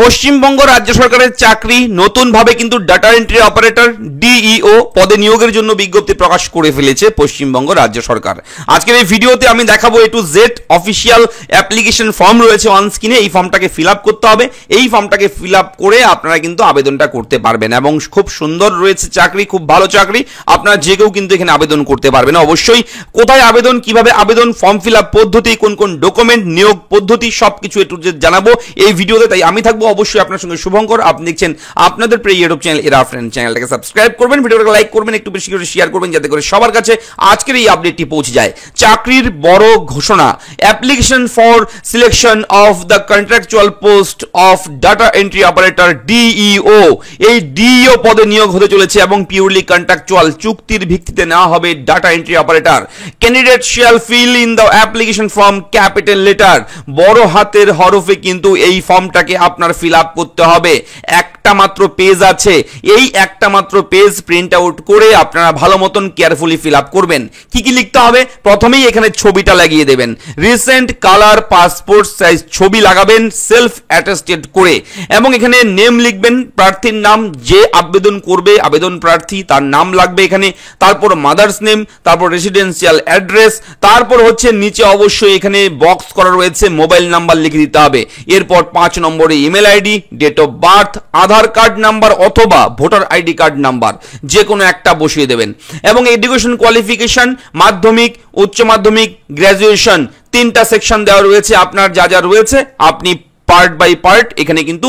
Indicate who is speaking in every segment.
Speaker 1: পশ্চিমবঙ্গ রাজ্য সরকারের চাকরি নতুনভাবে কিন্তু ডাটা এন্ট্রি অপারেটর ডিইও পদে নিয়োগের জন্য বিজ্ঞপ্তি প্রকাশ করে ফেলেছে পশ্চিমবঙ্গ রাজ্য সরকার। আজকের এই ভিডিওতে আমি দেখাবো A to Z official application form রয়েছে অন স্ক্রিনে। এই ফর্মটাকে ফিল আপ করতে হবে, এই ফর্মটাকে ফিল আপ করে আপনারা কিন্তু আবেদনটা করতে পারবেন এবং খুব সুন্দর রয়েছে চাকরি, খুব ভালো চাকরি, আপনারা যে কেউ কিন্তু এখানে আবেদন করতে পারবেন। অবশ্যই কোথায় আবেদন, কিভাবে আবেদন, ফর্ম ফিল আপ পদ্ধতি, কোন কোন ডকুমেন্ট, নিয়োগ পদ্ধতি সবকিছু এ টু জেড জানাবো এই ভিডিওতে। তাই আমি থাকবো অবশ্যই আপনার সঙ্গে শুভঙ্কর। আপনি দেখছেন আপনাদের প্রিয় ইউটিউব চ্যানেল এরা ফ্রেন্ড। চ্যানেলটাকে সাবস্ক্রাইব করবেন, ভিডিওটাকে লাইক করবেন, একটু বেশি করে শেয়ার করবেন যাতে করে সবার কাছে আজকের এই আপডেটটি পৌঁছে যায়। চাকরির বড় ঘোষণা, application for selection of the contractual post of data entry operator DEO. এই ডিইও পদে নিয়োগ হতে চলেছে এবং পিওরলি কন্ট্রাকচুয়াল চুক্তির ভিত্তিতে নেওয়া হবে data entry operator. Candidate shall fill in the application form capital letter. বড় হাতের হরফে কিন্তু এই ফর্মটাকে আপনার ফিল আপ করতে হবে। একটা মাত্র পেজ আছে, এই একটা মাত্র পেজ প্রিন্ট আউট করে আপনারা ভালো মতন কেয়ারফুলি ফিল আপ করবেন। কি কি লিখতে হবে? প্রথমেই এখানে ছবিটা লাগিয়ে দেবেন, রিসেন্ট কালার পাসপোর্ট সাইজ ছবি লাগাবেন সেলফ অ্যাটেস্টেড করে, এবং এখানে নেম লিখবেন, প্রার্থীর নাম, যে আবেদন করবে আবেদন প্রার্থী তার নাম লাগবে এখানে, তারপর মাদার্স নেম, তারপর রেসিডেন্সিয়াল অ্যাড্রেস, তারপর হচ্ছে নিচে অবশ্যই এখানে বক্স করা রয়েছে মোবাইল নাম্বার লিখে দিতে হবে। এরপর 5 নম্বরে email ID, date of birth, Aadhaar card number অথবা ভোটার আইডি কার্ড নাম্বার যে কোনো একটা বসিয়ে দেবেন, এবং এডুকেশন কোয়ালিফিকেশন মাধ্যমিক, উচ্চ মাধ্যমিক, গ্র্যাজুয়েশন, 3টা সেকশন দেওয়া রয়েছে। আপনার যা যা রয়েছে আপনি পার্ট বাই পার্ট এখানে কিন্তু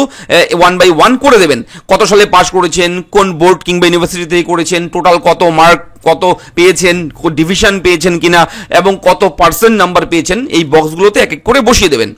Speaker 1: 1 বাই 1 করে দেবেন। কত সালে পাস করেছেন, কোন বোর্ড কিংবা ইউনিভার্সিটি থেকে করেছেন, টোটাল কত মার্ক, কত পেয়েছেন, ডিভিশন পেয়েছেন কিনা, এবং কত পার্সেন্ট নাম্বার পেয়েছেন, এই বক্সগুলোতে এক এক করে বসিয়ে দেবেন।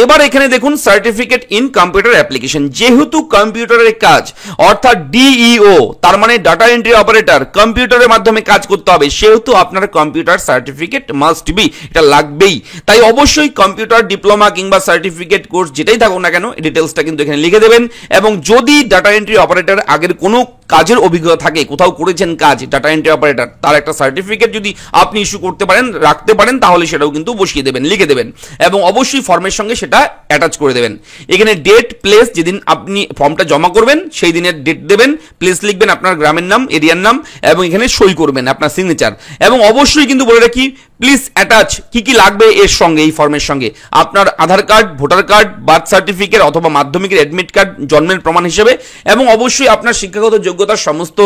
Speaker 1: এবার এখানে দেখুন সার্টিফিকেট ইন কম্পিউটার অ্যাপ্লিকেশন। যেহেতু কম্পিউটারের কাজ অর্থাৎ ডিইও, তার মানে ডাটা এন্ট্রি অপারেটর, কম্পিউটারের মাধ্যমে কাজ করতে হবে, সেহেতু আপনার কম্পিউটার সার্টিফিকেট মাস্ট বি, এটা লাগবেই। তাই অবশ্যই কম্পিউটার ডিপ্লোমা কিংবা সার্টিফিকেট কোর্স যেটাই থাকুক না কেন ডিটেলসটা কিন্তু এখানে লিখে দেবেন। এবং যদি ডাটা এন্ট্রি অপারেটর আগের কোনো কাজের অভিজ্ঞতা থাকে, কোথাও করেছেন কাজ ডাটা এন্ট্রি অপারেটর, তার একটা সার্টিফিকেট যদি আপনি ইস্যু করতে পারেন, রাখতে পারেন, তাহলে সেটাও কিন্তু বসিয়ে দেবেন, লিখে দেবেন, এবং অবশ্যই ফর্মের সঙ্গে সেটা অ্যাটাচ করে দেবেন। এখানে ডেট, প্লেস, যেদিন আপনি ফর্মটা জমা করবেন সেই দিনের ডেট দেবেন, প্লেস লিখবেন আপনার গ্রামের নাম, এরিয়ার নাম, এবং এখানে সই করবেন আপনার সিগনেচার। এবং অবশ্যই কিন্তু বলে রাখি, প্লিজ অ্যাটাচ কি কি লাগবে এর সঙ্গে, এই ফর্মের সঙ্গে আপনার Aadhaar card, voter card, birth certificate অথবা মাধ্যমিকের অ্যাডমিট কার্ড জন্মের প্রমাণ হিসেবে, এবং অবশ্যই আপনার শিক্ষাগত যোগ্যতার সমস্ত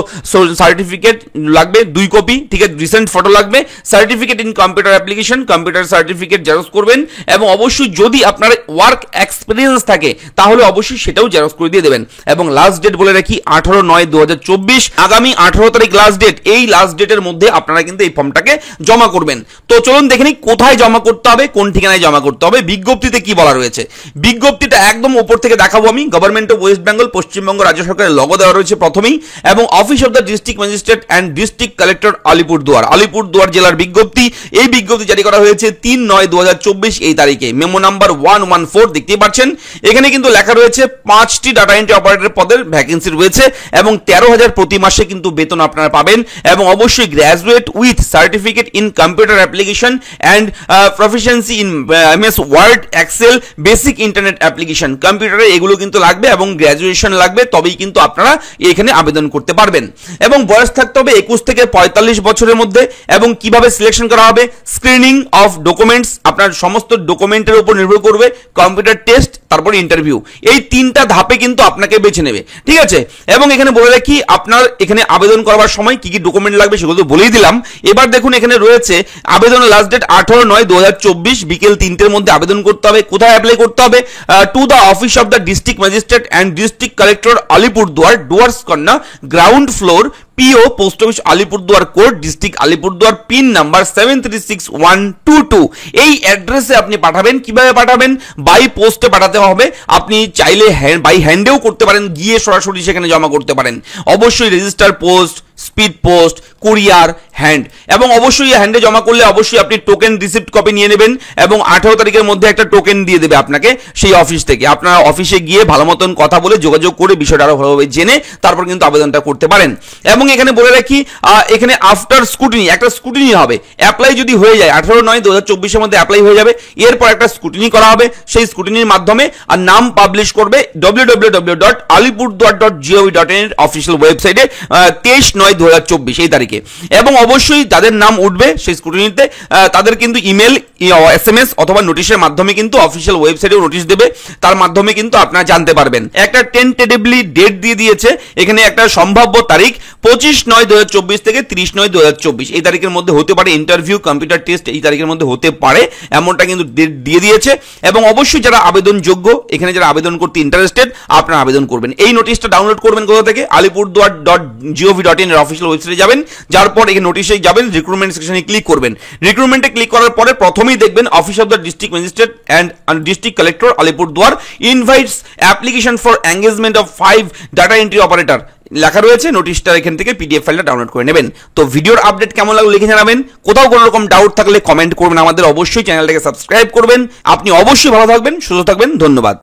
Speaker 1: সার্টিফিকেট লাগবে 2 কপি, ঠিক আছে, রিসেন্ট ফটো লাগবে, certificate in computer application, computer certificate xerox করবেন, এবং অবশ্যই যদি আপনার ওয়ার্ক এক্সপিরিয়েন্স থাকে তাহলে অবশ্যই সেটাও জেরক্স করে দিয়ে দেবেন। এবং লাস্ট ডেট বলে রাখি 18/9/2024, আগামী 18 তারিখ লাস্ট ডেট। এই লাস্ট ডেটের মধ্যে আপনারা কিন্তু এই ফর্মটাকে জমা করবেন। তো চলুন দেখে নিই কোথায় জমা করতে হবে, কোন ঠিকানায় জমা করতে হবে, বিজ্ঞপ্তিতে কি বলা রয়েছে। বিজ্ঞপ্তিটা একদম উপর থেকে দেখাবো আমি। Government of West Bengal, Paschimbanga রাজ্য সরকারের লগো দেওয়া রয়েছে প্রথমেই, এবং office of the district magistrate and district collector Alipurduar, Alipurduar জেলার বিজ্ঞপ্তি। এই বিজ্ঞপ্তি জারি করা হয়েছে 3/9/2024 এই তারিখে। মেমো নাম্বার 114 দেখতেই পাচ্ছেন। এখানে কিন্তু লেখা রয়েছে 5টি ডাটা এন্ট্রি অপারেটর পদের ভ্যাকেন্সি রয়েছে, এবং 13,000 প্রতি মাসে কিন্তু বেতন আপনারা পাবেন। এবং অবশ্যই graduate with certificate in computer application and proficiency in MS Word, Excel, basic internet application, কম্পিউটারে এগুলো কিন্তু লাগবে, এবং গ্র্যাজুয়েশন লাগবে, তবেই কিন্তু আপনারা এখানে আবেদন করতে পারবেন। এবং বয়স থাকতে হবে 21 থেকে 45 বছরের মধ্যে। এবং কিভাবে সিলেকশন করা হবে, স্ক্রিনিং অফ ডকুমেন্টস, আপনার সমস্ত ডকুমেন্টের উপর নির্ভর করবে, কম্পিউটার টেস্ট, তারপর ইন্টারভিউ, এই 3টা ধাপে কিন্তু আপনাকে বেছে নেবে, ঠিক আছে। এবং এখানে বলে রাখি আপনার এখানে আবেদন করার সময় কি কি ডকুমেন্ট লাগবে সেগুলো তো বলেই দিলাম। এবার দেখুন এখানে রয়েছে আবেদনের লাস্ট ডেট 18/9/2024 বিকেল 3টের মধ্যে আবেদন করতে হবে। কোথায় অ্যাপ্লাই করতে হবে? To the office of the district magistrate and district collector Alipurduar, Duars Kanya, ground floor, PO, post office Alipurduar code, district Alipurduar, pin number 736122। এই অ্যাড্রেসে আপনি পাঠাবেন। কিভাবে পাঠাবেন? বাই পোস্টে পাঠাতে হবে। আপনি চাইলে বাই হ্যান্ডেও করতে পারেন, গিয়ে সরাসরি সেখানে জমা করতে পারেন। অবশ্যই register post, speed post, courier, hand. এবং অবশ্যই এই হ্যান্ডে জমা করলে অবশ্যই আপনি টোকেন রিসিপ্ট কপি নিয়ে নেবেন এবং 18 তারিখের মধ্যে একটা টোকেন দিয়ে দেবে আপনাকে সেই অফিস থেকে। আপনারা অফিসে গিয়ে ভালো মতন কথা বলে যোগাযোগ করে বিষয়টা আরো ভালোভাবে জেনে তারপর কিন্তু আবেদনটা করতে পারেন। এবং এখানে বলে রাখি, এখানে আফটার স্কুটিনি, একটা স্কুটিনি হবে। অ্যাপ্লাই যদি হয়ে যায় 18/9/2024 মধ্যে অ্যাপ্লাই হয়ে যাবে, এরপর একটা স্কুটিনি করা হবে। সেই স্কুটিনির মাধ্যমে আর নাম পাবলিশ করবে www.alipurduar.gov.in এর অফিসিয়াল ওয়েবসাইটে 23/9/2024 এই তারিখে। এবং অবশ্যই যাদের নাম উঠবে সেই স্কুটিনিতে তাদের কিন্তু ইমেল, SMS অথবা নোটিশের মাধ্যমে কিন্তু অফিসিয়াল ওয়েবসাইটেও নোটিশ দেবে, তার মাধ্যমে কিন্তু আপনারা জানতে পারবেন। একটা টেন্টেটিভলি ডেট দিয়ে দিয়েছে এখানে, একটা সম্ভাব্য তারিখ 25/9/2024 থেকে 30/9/2024 এই তারিখের মধ্যে হতে পারে ইন্টারভিউ, কম্পিউটার টেস্ট এই তারিখের মধ্যে হতে পারে, এমনটা কিন্তু ডেট দিয়ে দিয়েছে। এবং অবশ্যই যারা আবেদনযোগ্য, এখানে যারা আবেদন করতে ইন্টারেস্টেড আপনারা আবেদন করবেন। এই নোটিশটা ডাউনলোড করবেন কোথা থেকে? alipurduar.gov.in এর অফিসিয়াল ওয়েবসাইটে যাবেন, যার পর এখানে নোটিশে যাবেন, রিক্রুটমেন্ট সেকশনে ক্লিক করবেন। রিক্রুটমেন্টে ক্লিক করার পরে প্রথমেই দেখবেন office of the district magistrate and district collector Alipurduar invites application for engagement of 5 data entry operator লেখা রয়েছে। নোটিশটা এখান থেকে PDF ফাইলটা ডাউনলোড করে নেবেন। তো ভিডিওর আপডেট কেমন লাগলো লিখে জানাবেন। কোথাও কোনো রকম ডাউট থাকলে কমেন্ট করবেন আমাদের, অবশ্যই চ্যানেলটাকে সাবস্ক্রাইব করবেন। আপনি অবশ্যই ভালো থাকবেন, সুস্থ থাকবেন, ধন্যবাদ।